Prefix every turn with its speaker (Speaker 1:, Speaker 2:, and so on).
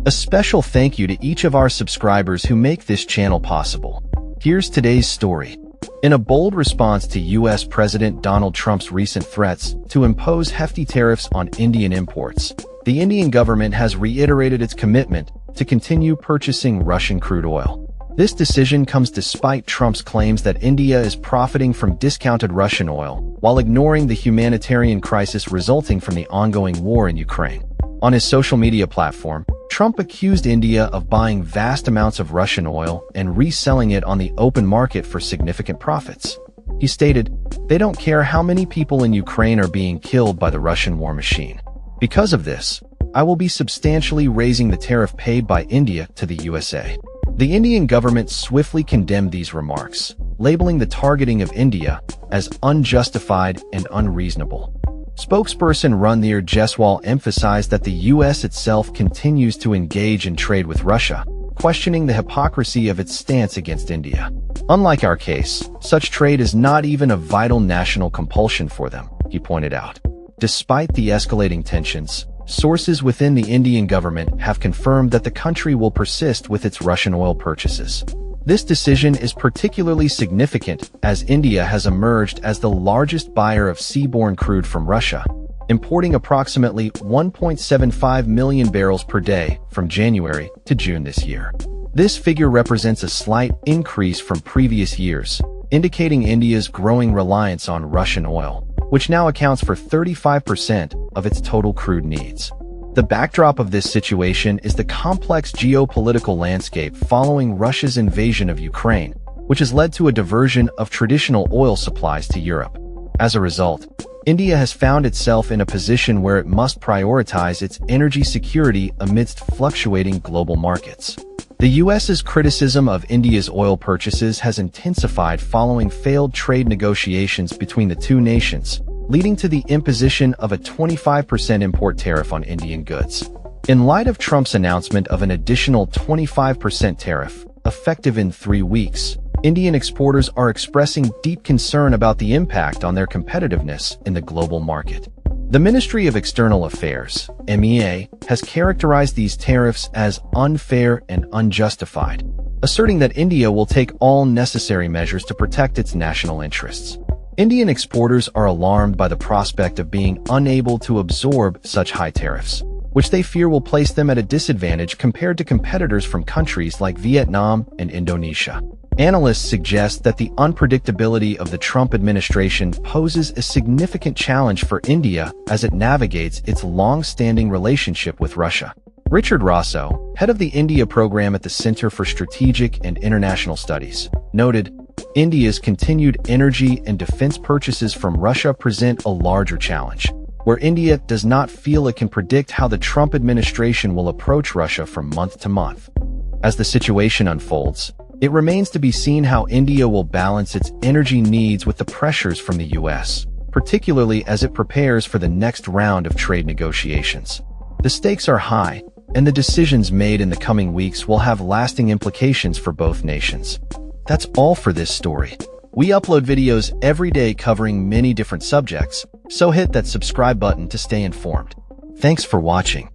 Speaker 1: A special thank you to each of our subscribers who make this channel possible. Here's today's story. In a bold response to U.S. President Donald Trump's recent threats to impose hefty tariffs on Indian imports, the Indian government has reiterated its commitment to continue purchasing Russian crude oil. This decision comes despite Trump's claims that India is profiting from discounted Russian oil, while ignoring the humanitarian crisis resulting from the ongoing war in Ukraine. On his social media platform, Trump accused India of buying vast amounts of Russian oil and reselling it on the open market for significant profits. He stated, "They don't care how many people in Ukraine are being killed by the Russian war machine. Because of this, I will be substantially raising the tariff paid by India to the USA." The Indian government swiftly condemned these remarks, labeling the targeting of India as unjustified and unreasonable. Spokesperson Ranveer Jaiswal emphasized that the U.S. itself continues to engage in trade with Russia, questioning the hypocrisy of its stance against India. Unlike our case, such trade is not even a vital national compulsion for them, he pointed out. Despite the escalating tensions, sources within the Indian government have confirmed that the country will persist with its Russian oil purchases. This decision is particularly significant as India has emerged as the largest buyer of seaborne crude from Russia, importing approximately 1.75 million barrels per day from January to June this year. This figure represents a slight increase from previous years, indicating India's growing reliance on Russian oil, which now accounts for 35% of its total crude needs. The backdrop of this situation is the complex geopolitical landscape following Russia's invasion of Ukraine, which has led to a diversion of traditional oil supplies to Europe. As a result, India has found itself in a position where it must prioritize its energy security amidst fluctuating global markets. The U.S.'s criticism of India's oil purchases has intensified following failed trade negotiations between the two nations, leading to the imposition of a 25% import tariff on Indian goods. In light of Trump's announcement of an additional 25% tariff, effective in 3 weeks, Indian exporters are expressing deep concern about the impact on their competitiveness in the global market. The Ministry of External Affairs, MEA, has characterized these tariffs as unfair and unjustified, asserting that India will take all necessary measures to protect its national interests. Indian exporters are alarmed by the prospect of being unable to absorb such high tariffs, which they fear will place them at a disadvantage compared to competitors from countries like Vietnam and Indonesia. Analysts suggest that the unpredictability of the Trump administration poses a significant challenge for India as it navigates its long-standing relationship with Russia. Richard Rosso, head of the India program at the Center for Strategic and International Studies, noted, "India's continued energy and defense purchases from Russia present a larger challenge, where India does not feel it can predict how the Trump administration will approach Russia from month to month." As the situation unfolds, it remains to be seen how India will balance its energy needs with the pressures from the U.S., particularly as it prepares for the next round of trade negotiations. The stakes are high, and the decisions made in the coming weeks will have lasting implications for both nations. That's all for this story. We upload videos every day covering many different subjects, so hit that subscribe button to stay informed. Thanks for watching.